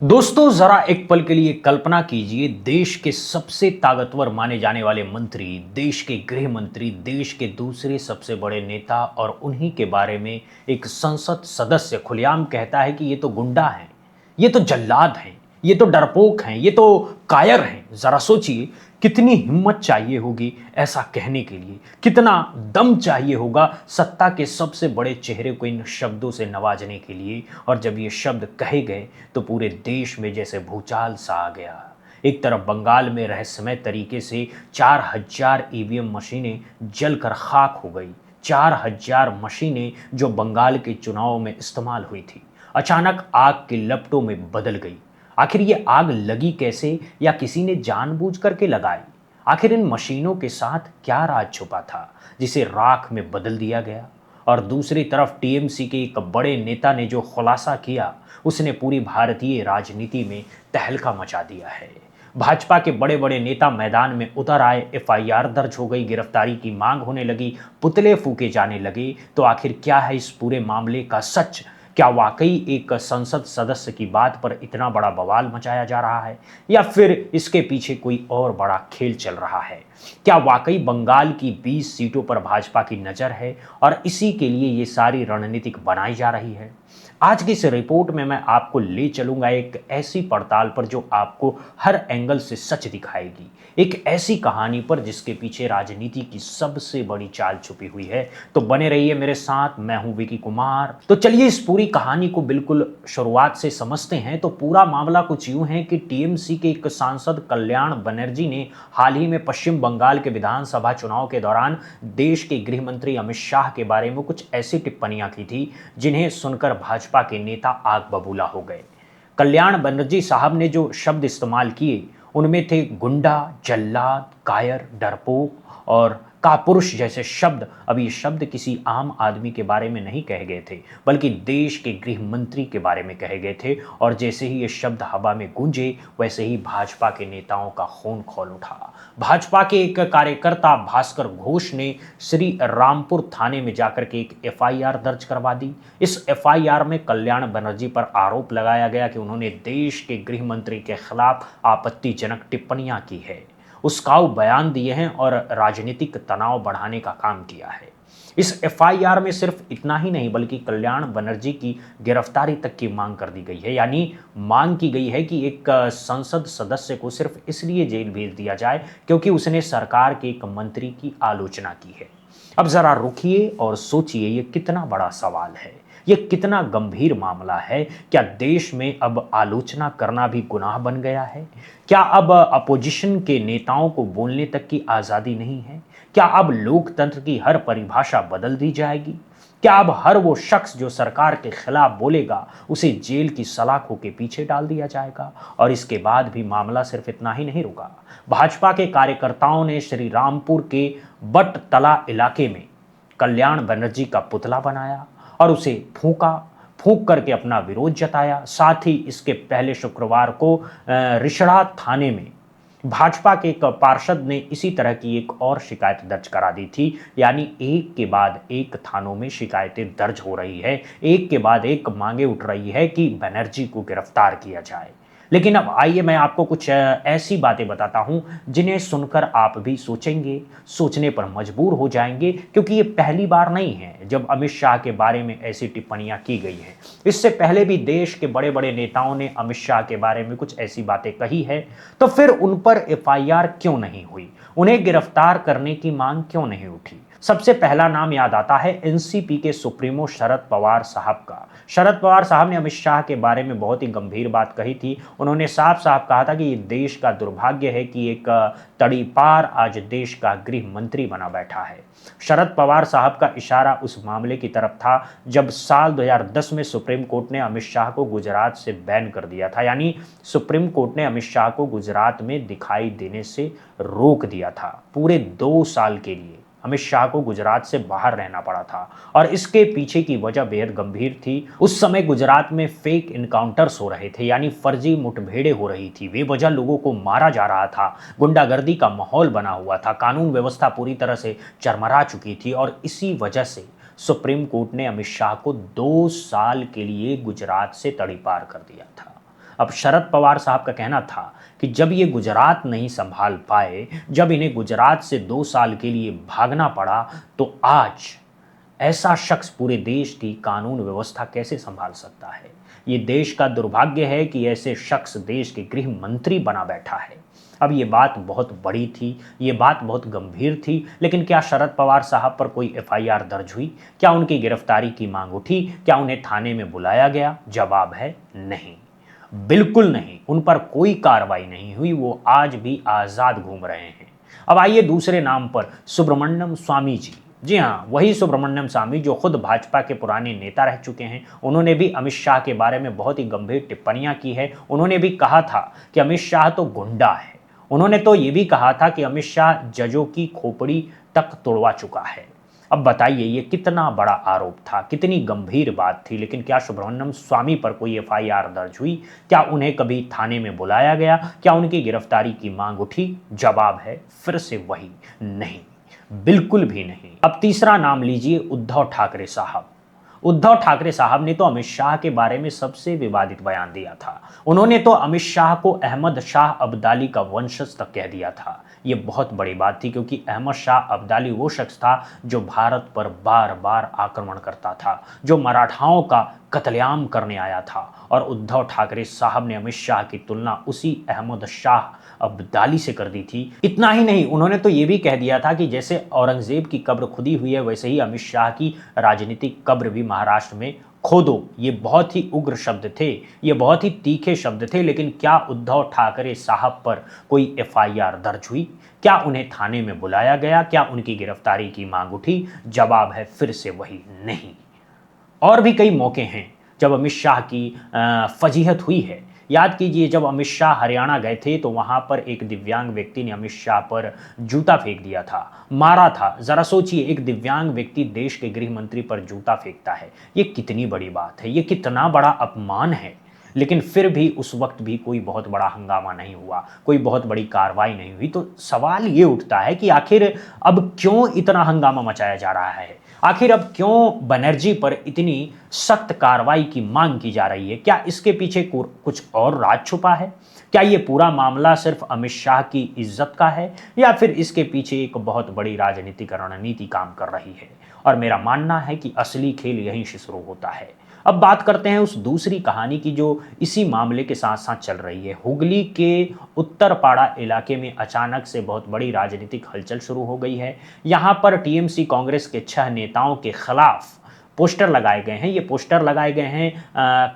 दोस्तों जरा एक पल के लिए कल्पना कीजिए। देश के सबसे ताकतवर माने जाने वाले मंत्री, देश के गृह मंत्री, देश के दूसरे सबसे बड़े नेता और उन्हीं के बारे में एक संसद सदस्य खुलेआम कहता है कि ये तो गुंडा हैं, ये तो जल्लाद हैं, ये तो डरपोक हैं, ये तो कायर हैं। जरा सोचिए कितनी हिम्मत चाहिए होगी ऐसा कहने के लिए, कितना दम चाहिए होगा सत्ता के सबसे बड़े चेहरे को इन शब्दों से नवाजने के लिए। और जब ये शब्द कहे गए तो पूरे देश में जैसे भूचाल सा आ गया। एक तरफ बंगाल में रहस्यमय तरीके से 4,000 ईवीएम मशीनें जलकर खाक हो गई। 4,000 मशीनें जो बंगाल के चुनाव में इस्तेमाल हुई थी, अचानक आग के लपटों में बदल गई। आखिर ये आग लगी कैसे, या किसी ने जानबूझ करके लगाई? आखिर इन मशीनों के साथ क्या राज छुपा था जिसे राख में बदल दिया गया? और दूसरी तरफ टीएमसी के एक बड़े नेता ने जो खुलासा किया, उसने पूरी भारतीय राजनीति में तहलका मचा दिया है। भाजपा के बड़े बड़े नेता मैदान में उतर आए, एफआईआर दर्ज हो गई, गिरफ्तारी की मांग होने लगी, पुतले फूके जाने लगे। तो आखिर क्या है इस पूरे मामले का सच? क्या वाकई एक संसद सदस्य की बात पर इतना बड़ा बवाल मचाया जा रहा है, या फिर इसके पीछे कोई और बड़ा खेल चल रहा है? क्या वाकई बंगाल की 20 सीटों पर भाजपा की नज़र है और इसी के लिए ये सारी रणनीतिक बनाई जा रही है? आज की इस रिपोर्ट में मैं आपको ले चलूंगा एक ऐसी पड़ताल पर जो आपको हर एंगल से सच दिखाएगी, एक ऐसी कहानी पर जिसके पीछे राजनीति की सबसे बड़ी चाल छुपी हुई है। तो बने रहिए मेरे साथ, मैं हूं विकी कुमार। तो चलिए इस पूरी कहानी को बिल्कुल शुरुआत से समझते हैं। तो पूरा मामला कुछ यूं है कि टीएमसी के एक सांसद कल्याण बनर्जी ने हाल ही में पश्चिम बंगाल के विधानसभा चुनाव के दौरान देश के गृह मंत्री अमित शाह के बारे में कुछ ऐसी टिप्पणियां की थी जिन्हें सुनकर भाजपा के नेता आग बबूला हो गए। कल्याण बनर्जी साहब ने जो शब्द इस्तेमाल किए उनमें थे गुंडा, जल्लाद, कायर, डरपोक और कापुरुष जैसे शब्द। अब ये शब्द किसी आम आदमी के बारे में नहीं कहे गए थे, बल्कि देश के गृह मंत्री के बारे में कहे गए थे। और जैसे ही ये शब्द हवा में गूंजे, वैसे ही भाजपा के नेताओं का खून खौल उठा। भाजपा के एक कार्यकर्ता भास्कर घोष ने श्री रामपुर थाने में जाकर के एक एफआईआर दर्ज करवा दी। इस एफआईआर में कल्याण बनर्जी पर आरोप लगाया गया कि उन्होंने देश के गृह मंत्री के खिलाफ आपत्तिजनक टिप्पणियां की है, उस्काऊ बयान दिए हैं और राजनीतिक तनाव बढ़ाने का काम किया है। इस एफआईआर में सिर्फ इतना ही नहीं, बल्कि कल्याण बनर्जी की गिरफ्तारी तक की मांग कर दी गई है। यानी मांग की गई है कि एक संसद सदस्य को सिर्फ इसलिए जेल भेज दिया जाए क्योंकि उसने सरकार के एक मंत्री की आलोचना की है। अब जरा रुकिए और सोचिए, ये कितना बड़ा सवाल है, ये कितना गंभीर मामला है। क्या देश में अब आलोचना करना भी गुनाह बन गया है? क्या अब अपोजिशन के नेताओं को बोलने तक की आज़ादी नहीं है? क्या अब लोकतंत्र की हर परिभाषा बदल दी जाएगी? क्या अब हर वो शख्स जो सरकार के खिलाफ बोलेगा उसे जेल की सलाखों के पीछे डाल दिया जाएगा? और इसके बाद भी मामला सिर्फ इतना ही नहीं रुका। भाजपा के कार्यकर्ताओं ने श्री रामपुर के बटतला इलाके में कल्याण बनर्जी का पुतला बनाया और उसे फूंक करके अपना विरोध जताया। साथ ही इसके पहले शुक्रवार को रिषड़ा थाने में भाजपा के एक पार्षद ने इसी तरह की एक और शिकायत दर्ज करा दी थी। यानी एक के बाद एक थानों में शिकायतें दर्ज हो रही है, एक के बाद एक मांगे उठ रही है कि बनर्जी को गिरफ्तार किया जाए। लेकिन अब आइए मैं आपको कुछ ऐसी बातें बताता हूं जिन्हें सुनकर आप भी सोचेंगे, सोचने पर मजबूर हो जाएंगे, क्योंकि ये पहली बार नहीं है जब अमित शाह के बारे में ऐसी टिप्पणियां की गई हैं। इससे पहले भी देश के बड़े बड़े नेताओं ने अमित शाह के बारे में कुछ ऐसी बातें कही है। तो फिर उन पर एफआईआर क्यों नहीं हुई? उन्हें गिरफ्तार करने की मांग क्यों नहीं उठी? सबसे पहला नाम याद आता है एनसीपी के सुप्रीमो शरद पवार साहब का। शरद पवार साहब ने अमित शाह के बारे में बहुत ही गंभीर बात कही थी। उन्होंने साफ साफ कहा था कि ये देश का दुर्भाग्य है कि एक तड़ीपार आज देश का गृह मंत्री बना बैठा है। शरद पवार साहब का इशारा उस मामले की तरफ था जब साल 2010 में सुप्रीम कोर्ट ने अमित शाह को गुजरात से बैन कर दिया था। यानी सुप्रीम कोर्ट ने अमित शाह को गुजरात में दिखाई देने से रोक दिया था। पूरे 2 साल के लिए अमित शाह को गुजरात से बाहर रहना पड़ा था, और इसके पीछे की वजह बेहद गंभीर थी। उस समय गुजरात में फेक इनकाउंटर्स हो रहे थे, यानी फर्जी मुठभेड़ें हो रही थी, बेवजह लोगों को मारा जा रहा था, गुंडागर्दी का माहौल बना हुआ था, कानून व्यवस्था पूरी तरह से चरमरा चुकी थी। और इसी वजह से सुप्रीम कोर्ट ने अमित शाह को 2 साल के लिए गुजरात से तड़ीपार कर दिया था। अब शरद पवार साहब का कहना था कि जब ये गुजरात नहीं संभाल पाए, जब इन्हें गुजरात से 2 साल के लिए भागना पड़ा, तो आज ऐसा शख्स पूरे देश की कानून व्यवस्था कैसे संभाल सकता है। ये देश का दुर्भाग्य है कि ऐसे शख्स देश के गृह मंत्री बना बैठा है। अब ये बात बहुत बड़ी थी, ये बात बहुत गंभीर थी, लेकिन क्या शरद पवार साहब पर कोई एफआईआर दर्ज हुई? क्या उनकी गिरफ्तारी की मांग उठी? क्या उन्हें थाने में बुलाया गया? जवाब है नहीं, बिल्कुल नहीं। उन पर कोई कार्रवाई नहीं हुई, वो आज भी आज़ाद घूम रहे हैं। अब आइए दूसरे नाम पर, सुब्रमण्यम स्वामी जी। जी हाँ, वही सुब्रमण्यम स्वामी जो खुद भाजपा के पुराने नेता रह चुके हैं। उन्होंने भी अमित शाह के बारे में बहुत ही गंभीर टिप्पणियां की है। उन्होंने भी कहा था कि अमित शाह तो गुंडा है। उन्होंने तो ये भी कहा था कि अमित शाह जजों की खोपड़ी तक तोड़वा चुका है। अब बताइए ये कितना बड़ा आरोप था, कितनी गंभीर बात थी, लेकिन क्या सुब्रमण्यम स्वामी पर कोई एफआईआर दर्ज हुई? क्या उन्हें कभी थाने में बुलाया गया? क्या उनकी गिरफ्तारी की मांग उठी? जवाब है फिर से वही, नहीं, बिल्कुल भी नहीं। अब तीसरा नाम लीजिए, उद्धव ठाकरे साहब। उद्धव ठाकरे साहब ने तो अमित शाह के बारे में सबसे विवादित बयान दिया था। उन्होंने तो अमित शाह को अहमद शाह अब्दाली का वंशज तक कह दिया था। ये बहुत बड़ी बात थी, क्योंकि अहमद शाह अब्दाली वो शख्स था जो भारत पर बार बार आक्रमण करता था, जो मराठाओं का कत्लेआम करने आया था। और उद्धव ठाकरे साहब ने अमित शाह की तुलना उसी अहमद शाह अब्दाली से कर दी थी। इतना ही नहीं, उन्होंने तो ये भी कह दिया था कि जैसे औरंगजेब की कब्र खुदी हुई है, वैसे ही अमित शाह की राजनीतिक कब्र भी महाराष्ट्र में खोदो। ये बहुत ही उग्र शब्द थे, ये बहुत ही तीखे शब्द थे। लेकिन क्या उद्धव ठाकरे साहब पर कोई एफआईआर दर्ज हुई? क्या उन्हें थाने में बुलाया गया? क्या उनकी गिरफ्तारी की मांग उठी? जवाब है फिर से वही, नहीं। और भी कई मौके हैं जब अमित शाह की फजीहत हुई है। याद कीजिए, जब अमित शाह हरियाणा गए थे तो वहां पर एक दिव्यांग व्यक्ति ने अमित शाह पर जूता फेंक दिया था, मारा था। जरा सोचिए, एक दिव्यांग व्यक्ति देश के गृह मंत्री पर जूता फेंकता है। ये कितनी बड़ी बात है, ये कितना बड़ा अपमान है। लेकिन फिर भी उस वक्त भी कोई बहुत बड़ा हंगामा नहीं हुआ, कोई बहुत बड़ी कार्रवाई नहीं हुई। तो सवाल ये उठता है कि आखिर अब क्यों इतना हंगामा मचाया जा रहा है? आखिर अब क्यों बनर्जी पर इतनी सख्त कार्रवाई की मांग की जा रही है? क्या इसके पीछे कुछ और राज छुपा है? क्या ये पूरा मामला सिर्फ अमित शाह की इज्जत का है, या फिर इसके पीछे एक बहुत बड़ी राजनीतिक रणनीति काम कर रही है? और मेरा मानना है कि असली खेल यहीं से शुरू होता है। अब बात करते हैं उस दूसरी कहानी की जो इसी मामले के साथ साथ चल रही है। हुगली के उत्तरपाड़ा इलाके में अचानक से बहुत बड़ी राजनीतिक हलचल शुरू हो गई है। यहाँ पर टीएमसी कांग्रेस के 6 नेताओं के खिलाफ पोस्टर लगाए गए हैं। ये पोस्टर लगाए गए हैं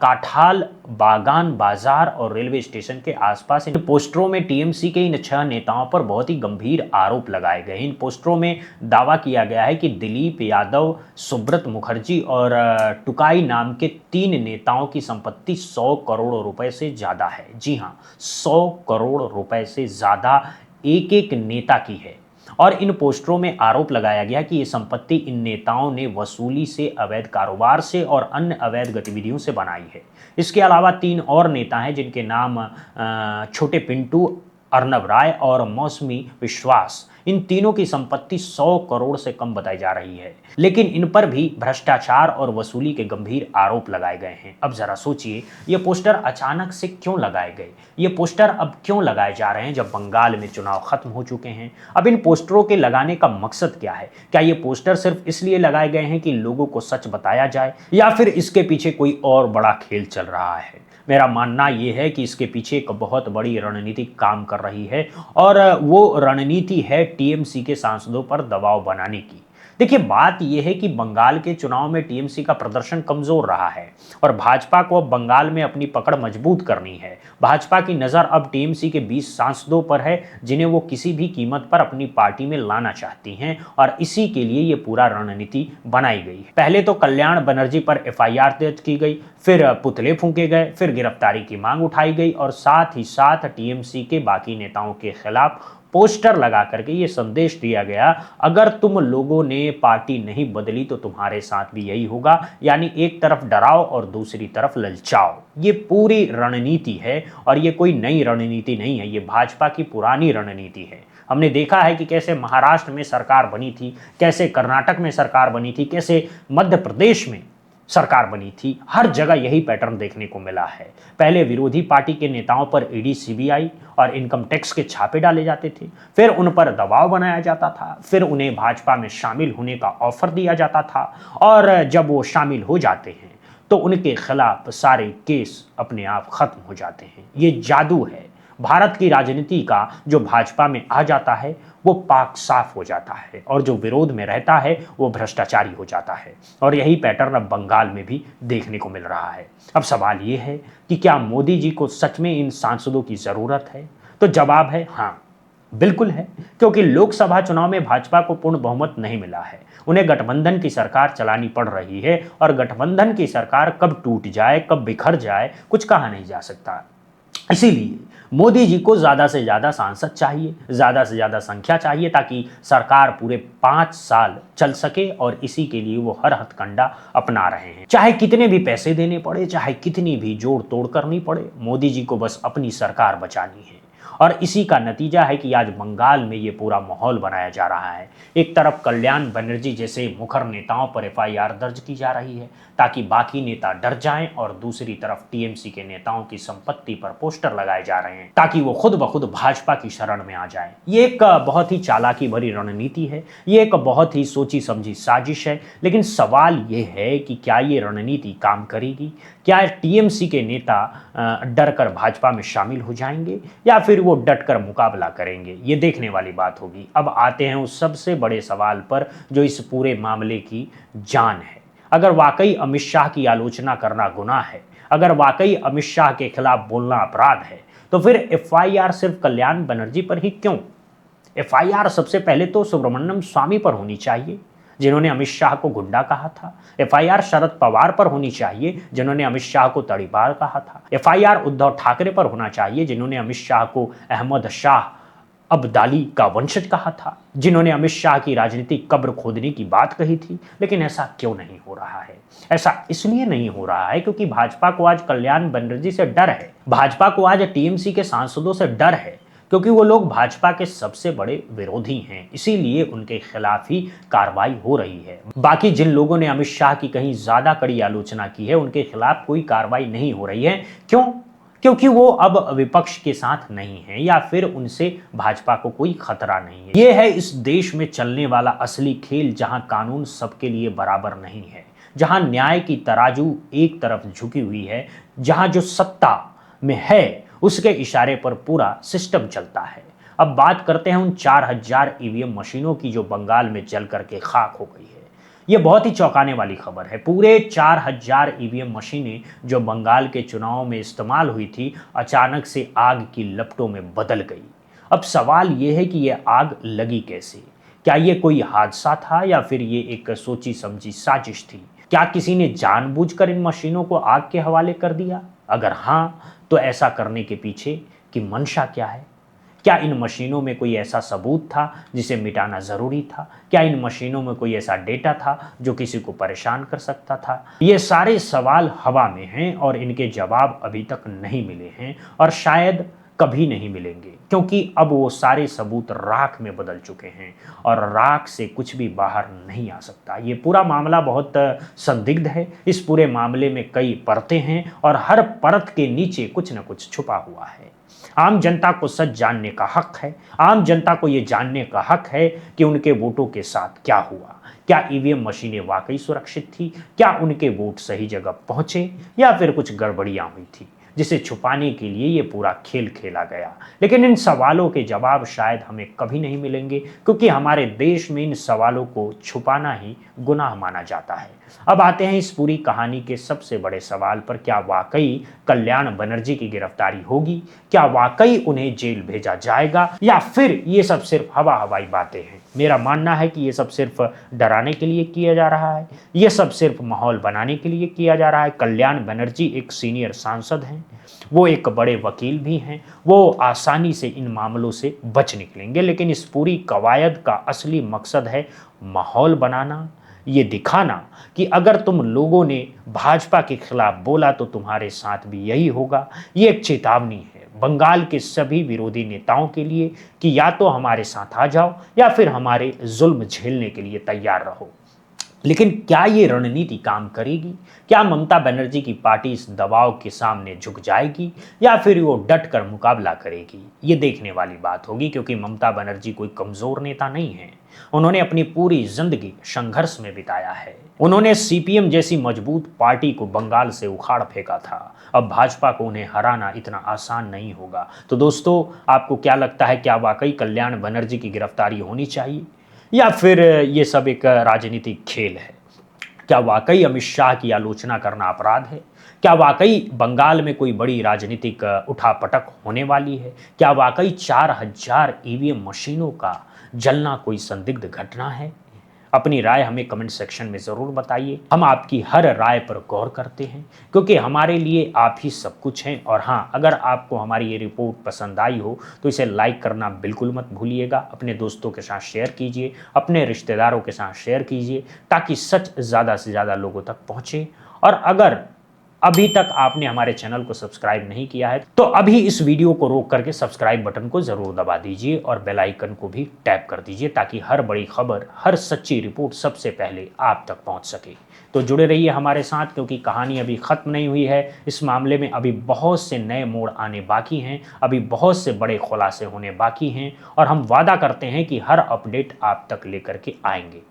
काठाल, बागान बाजार और रेलवे स्टेशन के आसपास। इन पोस्टरों में टीएमसी के इन 6 नेताओं पर बहुत ही गंभीर आरोप लगाए गए हैं। इन पोस्टरों में दावा किया गया है कि दिलीप यादव, सुब्रत मुखर्जी और टुकाई नाम के 3 नेताओं की संपत्ति 100 करोड़ रुपए से ज़्यादा है। जी हाँ, 100 करोड़ रुपए से ज़्यादा एक एक नेता की है। और इन पोस्टरों में आरोप लगाया गया कि ये संपत्ति इन नेताओं ने वसूली से, अवैध कारोबार से और अन्य अवैध गतिविधियों से बनाई है। इसके अलावा 3 और नेता हैं जिनके नाम छोटे पिंटू, अर्नब राय और मौसमी विश्वास। इन तीनों की संपत्ति 100 करोड़ से कम बताई जा रही है, लेकिन इन पर भी भ्रष्टाचार और वसूली के गंभीर आरोप लगाए गए हैं। अब जरा सोचिए, ये पोस्टर अचानक से क्यों लगाए गए? ये पोस्टर अब क्यों लगाए जा रहे हैं जब बंगाल में चुनाव खत्म हो चुके हैं? अब इन पोस्टरों के लगाने का मकसद क्या है? क्या ये पोस्टर सिर्फ इसलिए लगाए गए हैं कि लोगों को सच बताया जाए, या फिर इसके पीछे कोई और बड़ा खेल चल रहा है? मेरा मानना ये है कि इसके पीछे एक बहुत बड़ी रणनीति काम कर रही है, और वो रणनीति है टीएमसी के सांसदों पर दबाव बनाने की। देखिए, बात यह है कि बंगाल के चुनाव में टीएमसी का प्रदर्शन कमजोर रहा है और भाजपा को अब बंगाल में अपनी पकड़ मजबूत करनी है। भाजपा की नज़र अब टीएमसी के 20 सांसदों पर है जिन्हें वो किसी भी कीमत पर अपनी पार्टी में लाना चाहती हैं, और इसी के लिए ये पूरा रणनीति बनाई गई है। पहले तो कल्याण बनर्जी पर एफआईआर दर्ज की गई, फिर पुतले फूंके गए, फिर गिरफ्तारी की मांग उठाई गई, और साथ ही साथ टीएमसी के बाकी नेताओं के खिलाफ पोस्टर लगा करके ये संदेश दिया गया, अगर तुम लोगों ने पार्टी नहीं बदली तो तुम्हारे साथ भी यही होगा। यानी एक तरफ डराओ और दूसरी तरफ ललचाओ। ये पूरी रणनीति है, और ये कोई नई रणनीति नहीं है, ये भाजपा की पुरानी रणनीति है। हमने देखा है कि कैसे महाराष्ट्र में सरकार बनी थी, कैसे कर्नाटक में सरकार बनी थी, कैसे मध्य प्रदेश में सरकार बनी थी, हर जगह यही पैटर्न देखने को मिला है। पहले विरोधी पार्टी के नेताओं पर ईडी, सीबीआई और इनकम टैक्स के छापे डाले जाते थे, फिर उन पर दबाव बनाया जाता था, फिर उन्हें भाजपा में शामिल होने का ऑफर दिया जाता था, और जब वो शामिल हो जाते हैं तो उनके खिलाफ सारे केस अपने आप खत्म हो जाते हैं। ये जादू है भारत की राजनीति का। जो भाजपा में आ जाता है वो पाक साफ हो जाता है, और जो विरोध में रहता है वो भ्रष्टाचारी हो जाता है। और यही पैटर्न अब बंगाल में भी देखने को मिल रहा है। अब सवाल ये है कि क्या मोदी जी को सच में इन सांसदों की जरूरत है? तो जवाब है हाँ, बिल्कुल है, क्योंकि लोकसभा चुनाव में भाजपा को पूर्ण बहुमत नहीं मिला है। उन्हें गठबंधन की सरकार चलानी पड़ रही है, और गठबंधन की सरकार कब टूट जाए, कब बिखर जाए, कुछ कहा नहीं जा सकता। इसीलिए मोदी जी को ज्यादा से ज्यादा सांसद चाहिए, ज्यादा से ज्यादा संख्या चाहिए, ताकि सरकार पूरे 5 साल चल सके, और इसी के लिए वो हर हथकंडा अपना रहे हैं। चाहे कितने भी पैसे देने पड़े, चाहे कितनी भी जोड़ तोड़ करनी पड़े, मोदी जी को बस अपनी सरकार बचानी है। और इसी का नतीजा है कि आज बंगाल में ये पूरा माहौल बनाया जा रहा है। एक तरफ कल्याण बनर्जी जैसे मुखर नेताओं पर एफआईआर दर्ज की जा रही है ताकि बाकी नेता डर जाएं, और दूसरी तरफ टीएमसी के नेताओं की संपत्ति पर पोस्टर लगाए जा रहे हैं ताकि वो खुद ब खुद भाजपा की शरण में आ जाएं। ये एक बहुत ही चालाकी भरी रणनीति है, ये एक बहुत ही सोची समझी साजिश है। लेकिन सवाल ये है कि क्या ये रणनीति काम करेगी? क्या टीएमसी के नेता डर कर भाजपा में शामिल हो जाएंगे, या फिर वो डट कर मुकाबला करेंगे? ये देखने वाली बात होगी। अब आते हैं उस सबसे बड़े सवाल पर जो इस पूरे मामले की जान है। अगर वाकई अमित शाह की आलोचना करना गुनाह है, अगर वाकई अमित शाह के खिलाफ बोलना अपराध है, तो फिर एफआईआर सिर्फ कल्याण बनर्जी पर ही क्यों? एफआईआर सबसे पहले तो सुब्रमण्यम स्वामी पर होनी चाहिए, जिन्होंने अमित शाह को गुंडा कहा था। एफआईआर शरद पवार पर होनी चाहिए, जिन्होंने अमित शाह को तड़ीपार कहा था। एफआईआर उद्धव ठाकरे पर होना चाहिए, जिन्होंने अमित शाह को अहमद शाह अब्दाली का वंशज कहा था, जिन्होंने अमित शाह की राजनीतिक कब्र खोदने की बात कही थी। लेकिन ऐसा क्यों नहीं हो रहा है? ऐसा इसलिए नहीं हो रहा है क्योंकि भाजपा को आज कल्याण बनर्जी से डर है, भाजपा को आज टीएमसी के सांसदों से डर है, क्योंकि वो लोग भाजपा के सबसे बड़े विरोधी हैं। इसीलिए उनके खिलाफ ही कार्रवाई हो रही है। बाकी जिन लोगों ने अमित शाह की कहीं ज्यादा कड़ी आलोचना की है, उनके खिलाफ कोई कार्रवाई नहीं हो रही है। क्यों? क्योंकि वो अब विपक्ष के साथ नहीं है, या फिर उनसे भाजपा को कोई खतरा नहीं है। ये है इस देश में चलने वाला असली खेल, जहां कानून सबके लिए बराबर नहीं है, जहां न्याय की तराजू एक तरफ झुकी हुई है, जहां जो सत्ता में है उसके इशारे पर पूरा सिस्टम चलता है। अब बात करते हैं उन 4000 ईवीएम मशीनों की जो बंगाल में जल करके खाक हो गई है। ये बहुत ही चौंकाने वाली खबर है। पूरे 4000 ईवीएम मशीनें जो बंगाल के चुनाव में इस्तेमाल हुई थी, अचानक से आग की लपटों में बदल गई। अब सवाल ये है कि ये आग लगी कैसे? क्या ये कोई हादसा था, या फिर ये एक सोची समझी साजिश थी? क्या किसी ने जानबूझकर इन मशीनों को आग के हवाले कर दिया? अगर हाँ, तो ऐसा करने के पीछे की मंशा क्या है? क्या इन मशीनों में कोई ऐसा सबूत था जिसे मिटाना ज़रूरी था? क्या इन मशीनों में कोई ऐसा डेटा था जो किसी को परेशान कर सकता था? ये सारे सवाल हवा में हैं, और इनके जवाब अभी तक नहीं मिले हैं, और शायद कभी नहीं मिलेंगे, क्योंकि अब वो सारे सबूत राख में बदल चुके हैं, और राख से कुछ भी बाहर नहीं आ सकता। ये पूरा मामला बहुत संदिग्ध है। इस पूरे मामले में कई परतें हैं, और हर परत के नीचे कुछ न कुछ छुपा हुआ है। आम जनता को सच जानने का हक है। आम जनता को ये जानने का हक है कि उनके वोटों के साथ क्या हुआ। क्या ईवीएम मशीनें वाकई सुरक्षित थी? क्या उनके वोट सही जगह पहुंचे, या फिर कुछ गड़बड़ियां हुई थी जिसे छुपाने के लिए ये पूरा खेल खेला गया? लेकिन इन सवालों के जवाब शायद हमें कभी नहीं मिलेंगे, क्योंकि हमारे देश में इन सवालों को छुपाना ही गुनाह माना जाता है। अब आते हैं इस पूरी कहानी के सबसे बड़े सवाल पर। क्या वाकई कल्याण बनर्जी की गिरफ्तारी होगी? क्या वाकई उन्हें जेल भेजा जाएगा, या फिर ये सब सिर्फ हवाई बातें हैं? मेरा मानना है कि ये सब सिर्फ डराने के लिए किया जा रहा है, ये सब सिर्फ माहौल बनाने के लिए किया जा रहा है। कल्याण बनर्जी एक सीनियर सांसद हैं, वो एक बड़े वकील भी हैं, वो आसानी से इन मामलों से बच निकलेंगे। लेकिन इस पूरी कवायद का असली मकसद है माहौल बनाना, ये दिखाना कि अगर तुम लोगों ने भाजपा के खिलाफ बोला तो तुम्हारे साथ भी यही होगा। ये एक चेतावनी है बंगाल के सभी विरोधी नेताओं के लिए कि या तो हमारे साथ आ जाओ, या फिर हमारे जुल्म झेलने के लिए तैयार रहो। लेकिन क्या ये रणनीति काम करेगी? क्या ममता बनर्जी की पार्टी इस दबाव के सामने झुक जाएगी या फिर वो डट कर मुकाबला करेगी? ये देखने वाली बात होगी, क्योंकि ममता बनर्जी कोई कमजोर नेता नहीं है। उन्होंने अपनी पूरी जिंदगी संघर्ष में बिताया है। उन्होंने सीपीएम जैसी मजबूत पार्टी को बंगाल से उखाड़ फेंका था। अब भाजपा को उन्हें हराना इतना आसान नहीं होगा। तो दोस्तों, आपको क्या लगता है, क्या वाकई कल्याण बनर्जी की गिरफ्तारी होनी चाहिए या फिर ये सब एक राजनीतिक खेल है? क्या वाकई अमित शाह की आलोचना करना अपराध है? क्या वाकई बंगाल में कोई बड़ी राजनीतिक उठापटक होने वाली है? क्या वाकई 4000 ईवीएम मशीनों का जलना कोई संदिग्ध घटना है? अपनी राय हमें कमेंट सेक्शन में ज़रूर बताइए। हम आपकी हर राय पर गौर करते हैं, क्योंकि हमारे लिए आप ही सब कुछ हैं। और हाँ, अगर आपको हमारी ये रिपोर्ट पसंद आई हो तो इसे लाइक करना बिल्कुल मत भूलिएगा। अपने दोस्तों के साथ शेयर कीजिए, अपने रिश्तेदारों के साथ शेयर कीजिए, ताकि सच ज़्यादा से ज़्यादा लोगों तक पहुँचे। और अगर अभी तक आपने हमारे चैनल को सब्सक्राइब नहीं किया है तो अभी इस वीडियो को रोक करके सब्सक्राइब बटन को जरूर दबा दीजिए और बेल आइकन को भी टैप कर दीजिए, ताकि हर बड़ी खबर, हर सच्ची रिपोर्ट सबसे पहले आप तक पहुंच सके। तो जुड़े रहिए हमारे साथ, क्योंकि कहानी अभी खत्म नहीं हुई है। इस मामले में अभी बहुत से नए मोड़ आने बाकी हैं, अभी बहुत से बड़े खुलासे होने बाकी हैं, और हम वादा करते हैं कि हर अपडेट आप तक लेकर के आएंगे।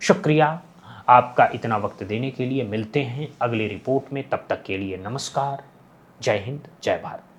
शुक्रिया आपका इतना वक्त देने के लिए। मिलते हैं अगली रिपोर्ट में, तब तक के लिए नमस्कार। जय हिंद, जय भारत।